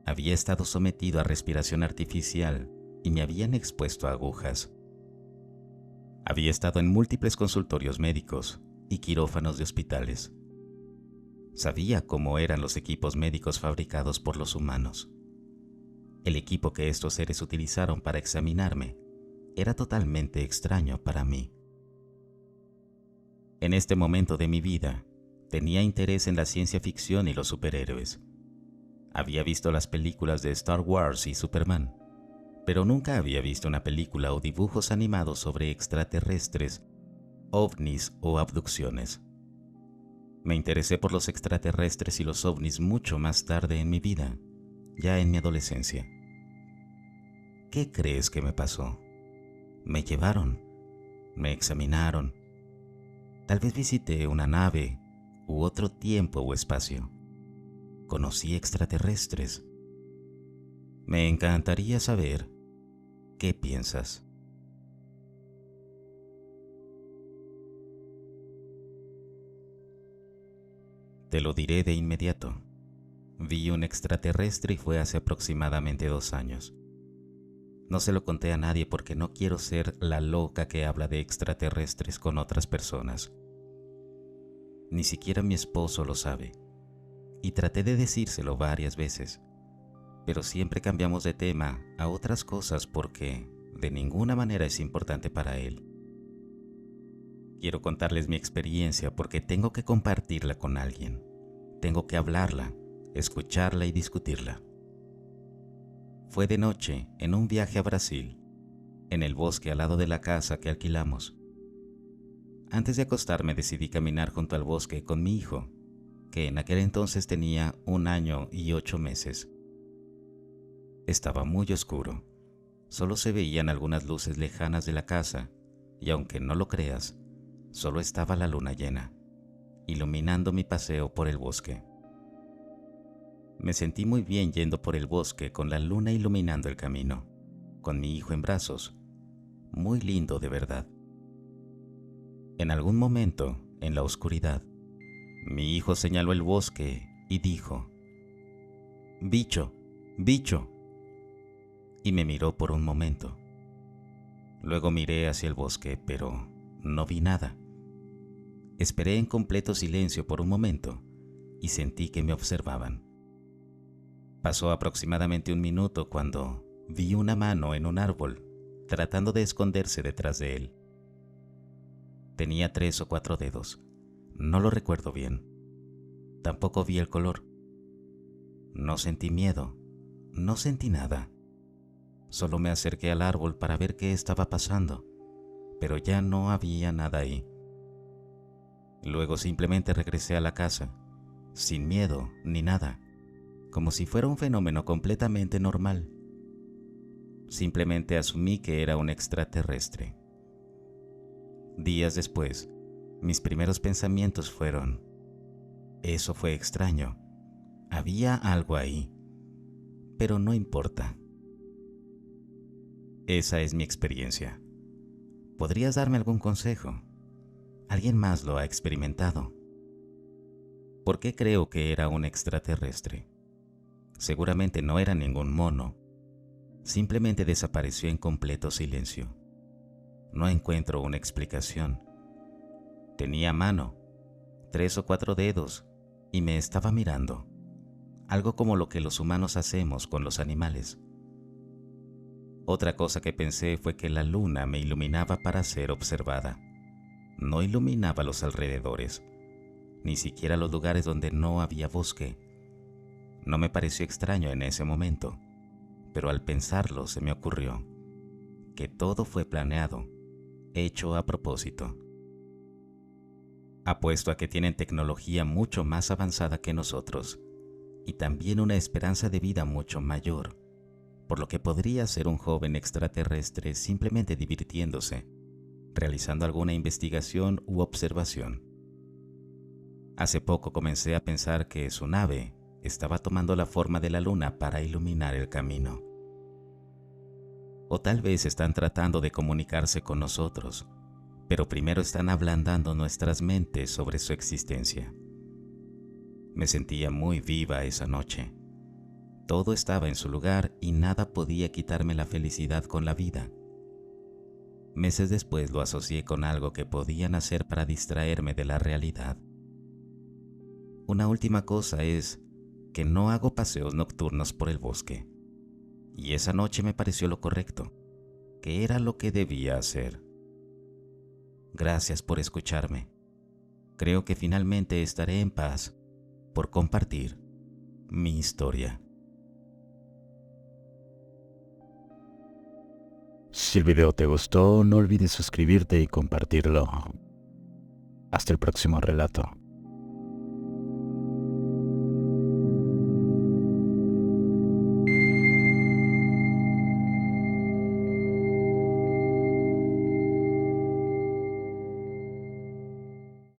Había estado sometido a respiración artificial y me habían expuesto a agujas. Había estado en múltiples consultorios médicos y quirófanos de hospitales. Sabía cómo eran los equipos médicos fabricados por los humanos. El equipo que estos seres utilizaron para examinarme era totalmente extraño para mí. En este momento de mi vida, tenía interés en la ciencia ficción y los superhéroes. Había visto las películas de Star Wars y Superman, pero nunca había visto una película o dibujos animados sobre extraterrestres, ovnis o abducciones. Me interesé por los extraterrestres y los ovnis mucho más tarde en mi vida, ya en mi adolescencia. ¿Qué crees que me pasó? Me llevaron, me examinaron. Tal vez visité una nave u otro tiempo o espacio. Conocí extraterrestres. Me encantaría saber qué piensas. Te lo diré de inmediato. Vi un extraterrestre y fue hace aproximadamente 2 años. No se lo conté a nadie porque no quiero ser la loca que habla de extraterrestres con otras personas. Ni siquiera mi esposo lo sabe. Y traté de decírselo varias veces, pero siempre cambiamos de tema a otras cosas porque de ninguna manera es importante para él. Quiero contarles mi experiencia porque tengo que compartirla con alguien. Tengo que hablarla, escucharla y discutirla. Fue de noche en un viaje a Brasil, en el bosque al lado de la casa que alquilamos. Antes de acostarme decidí caminar junto al bosque con mi hijo, que en aquel entonces tenía 1 año y 8 meses. Estaba muy oscuro. Solo se veían algunas luces lejanas de la casa y aunque no lo creas, solo estaba la luna llena, iluminando mi paseo por el bosque. Me sentí muy bien yendo por el bosque con la luna iluminando el camino, con mi hijo en brazos. Muy lindo de verdad. En algún momento, en la oscuridad, mi hijo señaló el bosque y dijo: «Bicho, bicho», y me miró por un momento. Luego miré hacia el bosque, pero no vi nada. Esperé en completo silencio por un momento y sentí que me observaban. Pasó aproximadamente 1 minuto cuando vi una mano en un árbol tratando de esconderse detrás de él. Tenía 3 o 4 dedos. No lo recuerdo bien. Tampoco vi el color. No sentí miedo. No sentí nada. Solo me acerqué al árbol para ver qué estaba pasando, pero ya no había nada ahí. Luego simplemente regresé a la casa, sin miedo ni nada, como si fuera un fenómeno completamente normal. Simplemente asumí que era un extraterrestre. Días después, mis primeros pensamientos fueron: eso fue extraño. Había algo ahí, pero no importa. Esa es mi experiencia. ¿Podrías darme algún consejo? ¿Alguien más lo ha experimentado? ¿Por qué creo que era un extraterrestre? Seguramente no era ningún mono. Simplemente desapareció en completo silencio. No encuentro una explicación. Tenía mano, 3 o 4 dedos, y me estaba mirando. Algo como lo que los humanos hacemos con los animales. Otra cosa que pensé fue que la luna me iluminaba para ser observada. No iluminaba los alrededores, ni siquiera los lugares donde no había bosque. No me pareció extraño en ese momento, pero al pensarlo se me ocurrió que todo fue planeado, hecho a propósito. Apuesto a que tienen tecnología mucho más avanzada que nosotros y también una esperanza de vida mucho mayor, por lo que podría ser un joven extraterrestre simplemente divirtiéndose, realizando alguna investigación u observación. Hace poco comencé a pensar que su nave estaba tomando la forma de la luna para iluminar el camino. O tal vez están tratando de comunicarse con nosotros, pero primero están ablandando nuestras mentes sobre su existencia. Me sentía muy viva esa noche. Todo estaba en su lugar y nada podía quitarme la felicidad con la vida. Meses después lo asocié con algo que podían hacer para distraerme de la realidad. Una última cosa es que no hago paseos nocturnos por el bosque. Y esa noche me pareció lo correcto, que era lo que debía hacer. Gracias por escucharme. Creo que finalmente estaré en paz por compartir mi historia. Si el video te gustó, no olvides suscribirte y compartirlo. Hasta el próximo relato.